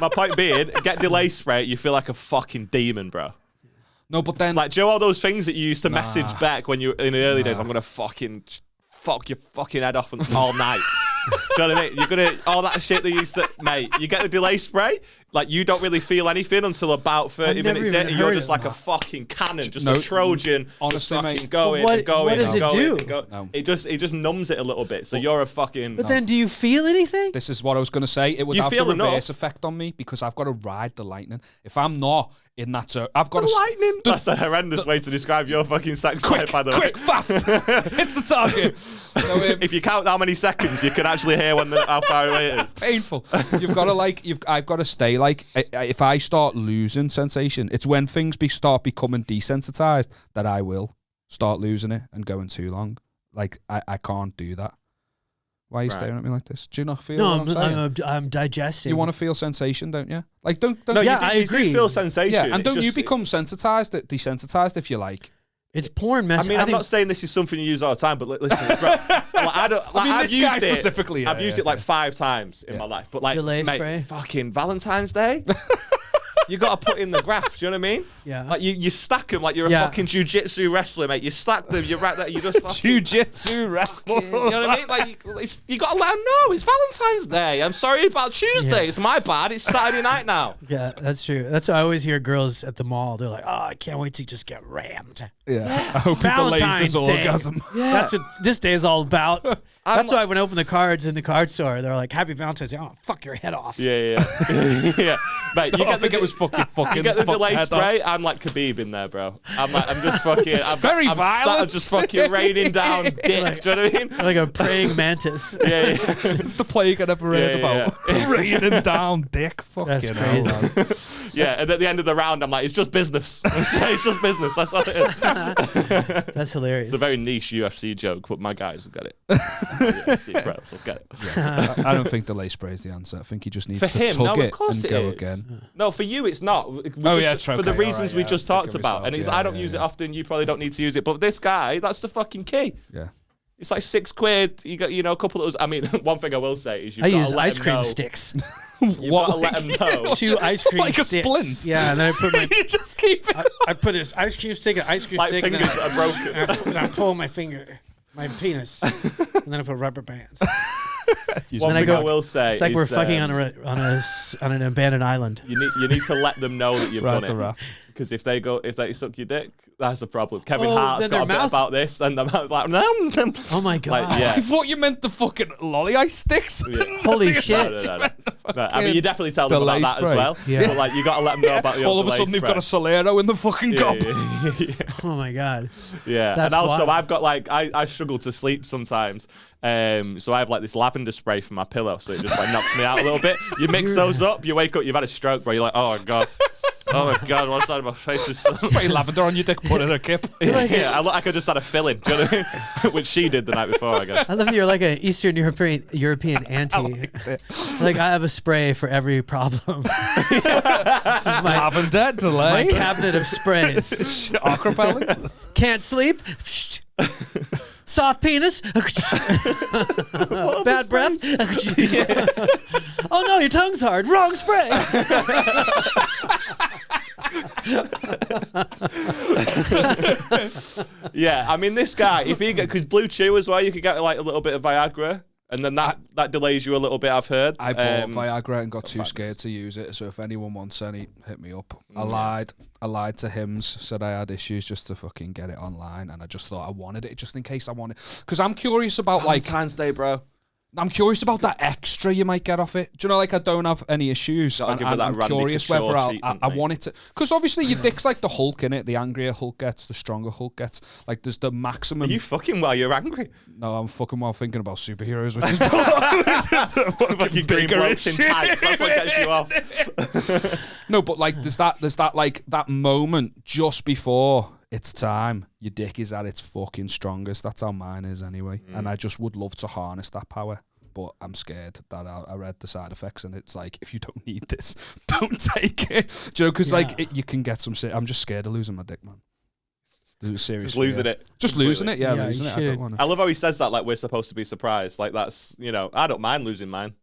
point being, get delay spray. You feel like a fucking demon, bro. No, but then like, do you know all those things that you used to message back when you in the early days? I'm gonna fucking fuck your fucking head off all night. Do you know what I mean? You're gonna all that shit that you used to, mate. You get the delay spray, like you don't really feel anything until about 30 minutes in, and you're just like a fucking cannon, just a Trojan, honestly, just fucking mate. going What and going does and it going. do? No. It just numbs it a little bit. So you're a fucking. But then, do you feel anything? This is what I was going to say. It would You have the feel reverse effect on me because I've got to ride the lightning. If I'm not in that zone, I've got to. Lightning? That's a horrendous way to describe your fucking sex life, by the way. Quick, fast. It's the target. If you count how many seconds, you can actually hear how far away it is. Painful. You've got to I've got to stay like. If I start losing sensation, it's when things start becoming desensitized that I will start losing it and going too long. Like I can't do that. Why are you staring at me like this? Do you not feel what I'm saying? I'm digesting. You want to feel sensation, don't you? Like don't. No, yeah, I agree. You do feel sensation. Yeah, and don't you become desensitized if you like. It's porn message. I mean, I'm not saying this is something you use all the time, but listen, bro, I've used it specifically. I've used it like 5 times in my life, but like, delay mate, spray. fucking Valentine's Day. You got to put in the graph. Do you know what I mean? Yeah. Like you stack them like you're a fucking jiu-jitsu wrestler, mate. You stack them. You're right there. You just fucking jiu-jitsu wrestler. You know what I mean? Like you got to let them know it's Valentine's Day. I'm sorry about Tuesday. Yeah. It's my bad. It's Saturday night now. Yeah, that's true. That's what I always hear girls at the mall. They're like, "Oh, I can't wait to just get rammed." Yeah. I hope it delays his orgasm. Yeah. That's what this day is all about. That's why when I open the cards in the card store, they're like, "Happy Valentine's Day." Oh, fuck your head off. Yeah. Yeah. Mate, I think it was fucking. You get the delay spray. I'm like Khabib in there, bro. I'm just fucking. I'm very violent. I'm just fucking raining down dick. Do you know what I mean? Like a praying mantis. Yeah. It's the plague I never heard about. Raining down dick. Fucking That's hell. crazy. Yeah, and at the end of the round, I'm like, it's just business. It's just business. That's all it is. That's hilarious. It's a very niche UFC joke, but my guys will get it. UFC pros will get it. Yeah, I don't think delay spray is the answer. I think he just needs For to him, tug no, it of course and it go is. again. No, for you, it's not. For the reasons we just talked about. And it's, I don't use it often. You probably don't need to use it. But this guy, that's the fucking key. Yeah. It's like £6. You got, a couple of those. I mean, one thing I will say is I use ice cream sticks. You've got to let them know. 2 ice cream like sticks. Like a splint. Yeah, and then I put my. You just keep it. I put this ice cream stick, an ice cream Like stick, fingers that are broken. and I pull my finger, my penis, and then I put rubber bands. One thing I will say, it's like we're fucking on an abandoned island. You need to let them know that you've done it. Because if they suck your dick, that's a problem. Kevin Hart's got a bit about this, and I'm like, oh my god! Like, yeah. I thought you meant the fucking lolly ice sticks. Yeah. Holy shit! No. I mean, you definitely tell them about that as well. Yeah. But like, you got to let them know about the all of a sudden they've got a Solero in the fucking cup. Yeah. Oh my god! Yeah, That's and also wild. I've got like I struggle to sleep sometimes. So I have like this lavender spray for my pillow, so it just like knocks me out a little bit. You mix those up, you wake up, you've had a stroke, bro. You're like, oh my god. Oh my god, one side of my face is spray lavender on your dick, put in a kip. Yeah, I look like I just had a fill-in, do you know what I mean? Which she did the night before, I guess. I love that you're like an Eastern European auntie. Like I have a spray for every problem. Lavender, delay. My cabinet of sprays. Acapella. Can't sleep. Soft penis. Bad breath. Oh no, your tongue's hard. Wrong spray. Yeah, I mean, this guy, if he get, because Blue Chew as well, you could get like a little bit of Viagra. And then that delays you a little bit, I've heard. I bought Viagra and got too scared to use it. So if anyone wants any, hit me up. I lied to Hims, said I had issues just to fucking get it online. And I just thought I wanted it just in case I wanted. Because I'm curious about Valentine's Day, bro. I'm curious about that extra you might get off it. Do you know, like, I don't have any issues. And I'm curious whether I want it to. Because obviously your dick's like the Hulk, innit? The angrier Hulk gets, the stronger Hulk gets. Like, there's the maximum. Are you fucking while you're angry? No, I'm fucking while thinking about superheroes, which is fucking green blokes in tights. That's what gets you off. No, but like, there's that like that moment just before it's time. Your dick is at its fucking strongest. That's how mine is anyway. And I just would love to harness that power. But I'm scared that I read the side effects and it's like, if you don't need this, don't take it. Do you know, because you can get some. I'm just scared of losing my dick, man. Serious. Just losing it. Just losing it. Yeah, losing it. I don't want to. I love how he says that like we're supposed to be surprised. Like that's, I don't mind losing mine.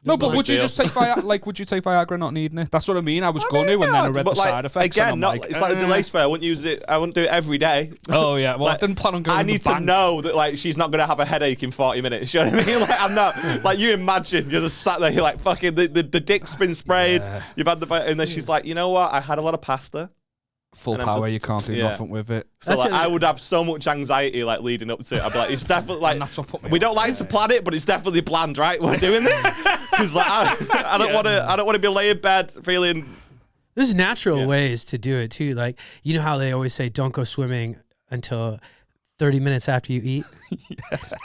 No, but would you just take Viagra? Like, would you take Viagra not needing it? That's what I mean. I was going to, and then I read the side effects. Again, it's like a delay spray. I wouldn't use it. I wouldn't do it every day. Oh yeah. Well, I didn't plan on going. I need to know that like she's not going to have a headache in 40 minutes. You know what I mean? Like I'm not. Like you imagine you're just sat there. You're like fucking the dick's been sprayed. Yeah. You've had and then she's like, you know what? I had a lot of pasta. Full power, you can't do nothing with it. So like, I would have so much anxiety like leading up to it. I'd be like, it's definitely like we don't like to plan it, but it's definitely planned, right? We're doing this because like I don't want to be laying in bed feeling. There's natural ways to do it too. Like you know how they always say don't go swimming until 30 minutes after you eat.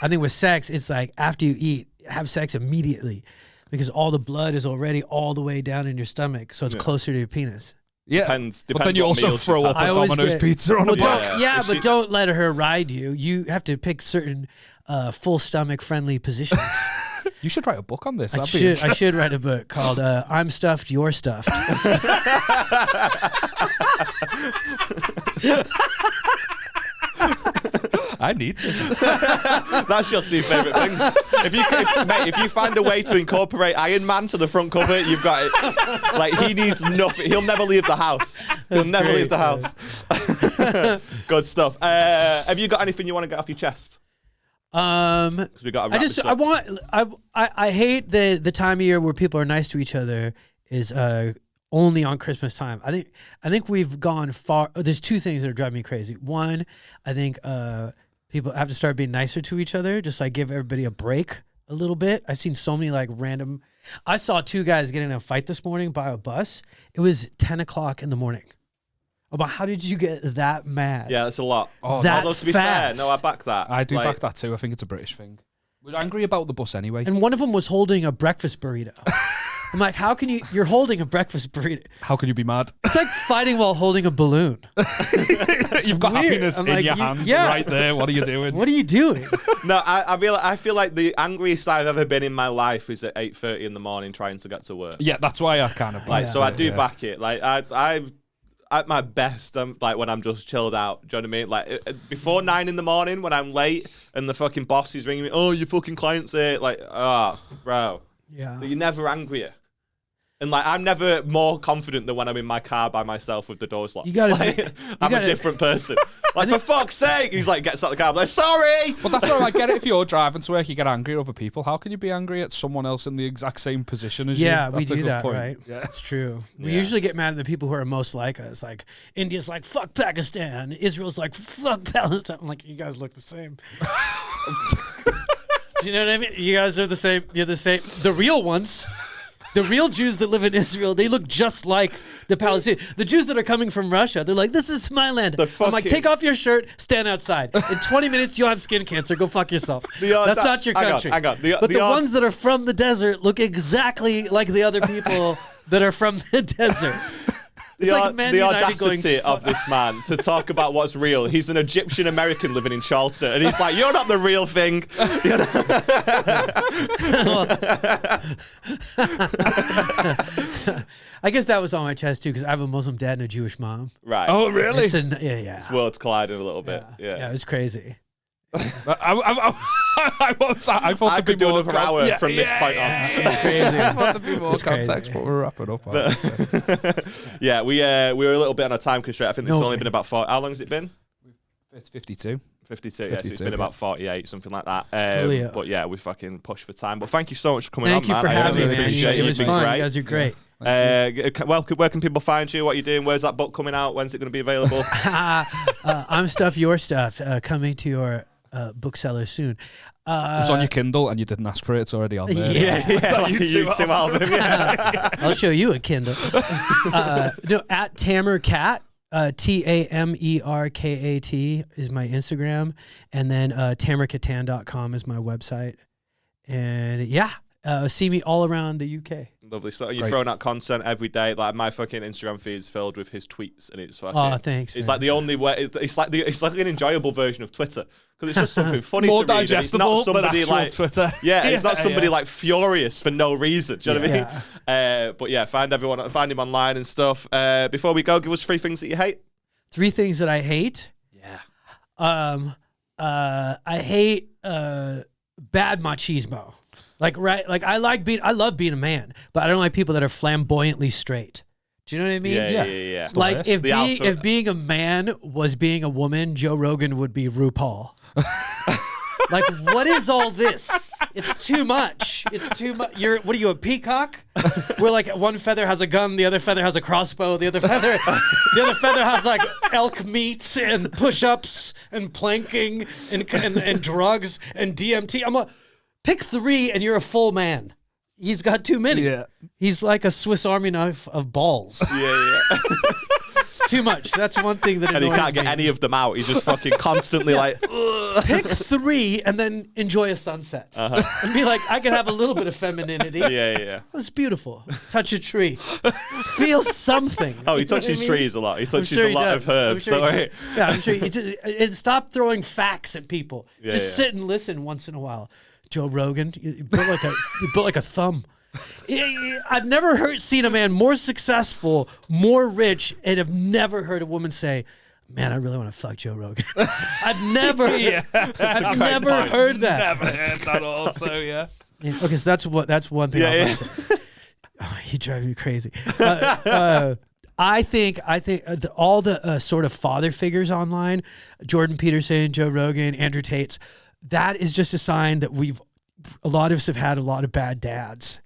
I think with sex, it's like after you eat, have sex immediately because all the blood is already all the way down in your stomach, so it's closer to your penis. Yeah, depends but then you also throw up a Domino's pizza on a plate. But don't let her ride you. You have to pick certain full stomach friendly positions. You should write a book on this. I should write a book called "I'm Stuffed, You're Stuffed." I need this. That's your two favourite things. If you find a way to incorporate Iron Man to the front cover, you've got it. Like he needs nothing. He'll never leave the house. He'll never leave the house. Good stuff. Have you got anything you want to get off your chest? Because we got to wrap this up. I hate the time of year where people are nice to each other is only on Christmas time. I think we've gone far. There's two things that are driving me crazy. One, I think people have to start being nicer to each other, just like give everybody a break a little bit. I've seen so many like random. I saw two guys get in a fight this morning by a bus. It was 10 o'clock in the morning. About how did you get that mad? Yeah, that's a lot. Although to be fair, no, I back that. I do back that too. I think it's a British thing. We're angry about the bus anyway. And one of them was holding a breakfast burrito. I'm like, how can you're holding a breakfast burrito. How could you be mad? It's like fighting while holding a balloon. You've got happiness in your hand right there. What are you doing? What are you doing? No, I feel like the angriest I've ever been in my life is at 8:30 in the morning trying to get to work. Yeah, that's why I kind of like. So I do back it. Like I've at my best, like when I'm just chilled out. Do you know what I mean? Like before 9 in the morning when I'm late and the fucking boss is ringing me. Oh, your fucking client's here. Like, bro. Yeah. You're never angrier. And like I'm never more confident than when I'm in my car by myself with the doors locked. I'm a different person. Like for fuck's sake, he's like gets out the car. I'm like, sorry. But that's all right. I get it. If you're driving to work, you get angry at other people. How can you be angry at someone else in the exact same position as you? Yeah, we do that, point. right? Yeah, it's true. We usually get mad at the people who are most like us. Like India's like fuck Pakistan, Israel's like fuck Palestine. I'm like, you guys look the same. Do you know what I mean? You guys are the same. You're the same. The real ones. The real Jews that live in Israel, they look just like the Palestinians. The Jews that are coming from Russia, they're like, this is my land. I'm like, take off your shirt, stand outside. In 20 minutes, you'll have skin cancer. Go fuck yourself. That's not your country. Hang on. But the ones that are from the desert look exactly like the other people that are from the desert. The audacity of this man to talk about what's real. He's an Egyptian American living in Charlton, and he's like, "You're not the real thing." I guess that was on my chest too, because I have a Muslim dad and a Jewish mom. Right. Oh, really? It's worlds colliding a little bit. Yeah, it's crazy. I thought I could do another hour from this point on. Crazy. I thought there'd be more context, but we're wrapping up on it. Yeah, we were a little bit on a time constraint. I think this has only been about 4. How long has it been? It's 52. 52, yeah, so it's been about 48, something like that. Yeah. But yeah, we fucking pushed for time. But thank you so much for coming Thank on, you man. for having me, man. It was fun. Great. You guys are great. Well, where can people find you? What are you doing? Where's that book coming out? When's it going to be available? I'm Stuff Your Stuff, coming to your bookseller soon. It was on your Kindle and you didn't ask for it. It's already on there. Yeah, like a YouTube album. Yeah. I'll show you a Kindle. No, at Tamer Cat. TAMERKAT is my Instagram, and then tamerkatan.com is my website. And yeah, see me all around the UK. Lovely. So you're throwing out content every day. Like my fucking Instagram feed is filled with his tweets, and it's fucking. Oh, thanks. It's man. like the only way. It's like an enjoyable version of Twitter because it's just something funny More to read. digestible It's not than somebody actual like Twitter. Yeah, it's not somebody like furious for no reason. Do you know what I mean? But yeah, find him online and stuff. Before we go, give us 3 things that you hate. 3 things that I hate. Yeah. I hate bad machismo. Like I love being a man, but I don't like people that are flamboyantly straight. Do you know what I mean? Yeah. Like if being a man was being a woman, Joe Rogan would be RuPaul. Like, what is all this? It's too much. It's too much. What are you, a peacock? Where like one feather has a gun, the other feather has a crossbow, the other feather has like elk meat and push-ups and planking and drugs and DMT. I'm like, pick 3 and you're a full man. He's got too many. Yeah. He's like a Swiss Army knife of balls. Yeah. It's too much. That's one thing that And he annoys can't get me. any of them out. He's just fucking constantly like. Ugh. Pick 3 and then enjoy a sunset. And be like, I can have a little bit of femininity. Yeah. It's beautiful. Touch a tree. Feel something. Oh, he You know what touches I mean? trees a lot. He touches sure a he lot does. of herbs. I'm sure Don't he worry. does. Yeah, I'm sure you just and stop throwing facts at people. Yeah, Just sit and listen once in a while. Joe Rogan, you built like a thumb. I've never seen a man more successful, more rich, and have never heard a woman say, "Man, I really want to fuck Joe Rogan." I've never, I've never heard that. Never heard that also, yeah. Okay, so that's one thing. Yeah. Oh, he drives me crazy. I think all the sort of father figures online, Jordan Peterson, Joe Rogan, Andrew Tate, that is just a sign that a lot of us have had a lot of bad dads.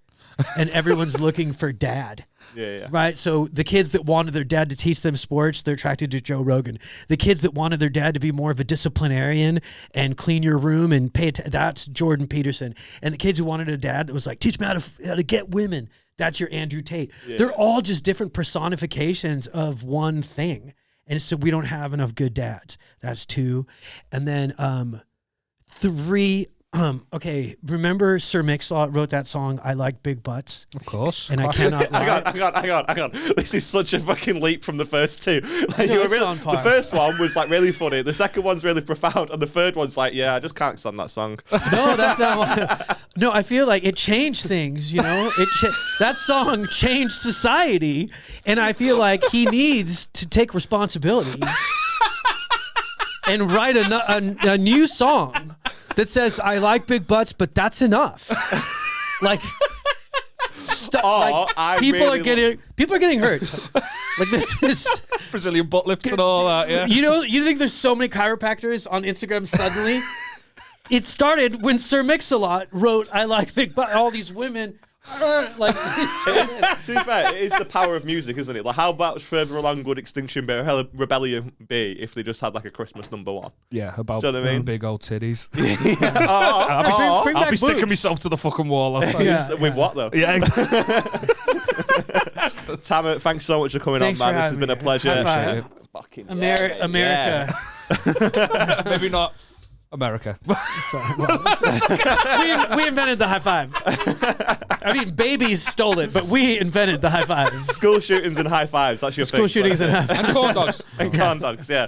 And everyone's looking for dad. Yeah. Right? So the kids that wanted their dad to teach them sports, they're attracted to Joe Rogan. The kids that wanted their dad to be more of a disciplinarian and clean your room and that's Jordan Peterson. And the kids who wanted a dad that was like, teach me how to get women, that's your Andrew Tate. Yeah. They're all just different personifications of one thing. And so we don't have enough good dads. That's 2. And then 3... okay, remember Sir Mix-a-Lot wrote that song, I Like Big Butts? Of course. And I cannot lie. Hang on. This is such a fucking leap from the first 2. Like, No, it's on par. the first one was like really funny. The second one's really profound. And the third one's like, yeah, I just can't stand that song. No, that's not one. No, I feel like it changed things, you know? That song changed society. And I feel like he needs to take responsibility and write a new song that says, I like big butts, but that's enough. Like, people are getting hurt. Like, this is Brazilian butt lifts and all that, yeah. you think there's so many chiropractors on Instagram suddenly? It started when Sir Mix-a-Lot wrote, I like big butts. All these women, like, To be fair, it is the power of music, isn't it? Like, how much further along would Extinction Rebellion be if they just had like a Christmas #1? Yeah, about Do you know what I mean? big old titties. bring I'll back be sticking boobs. myself to the fucking wall. I'll tell you. With what though? Yeah. Tamer, thanks so much for coming Thanks on, for man. This has having been a me. pleasure. High five. Fucking America. Maybe not America. Sorry, well, we invented the high five. I mean, babies stole it, but we invented the high five. School shootings and high fives. That's your School thing. shootings and high five. And corn dogs. And corn dogs, yeah.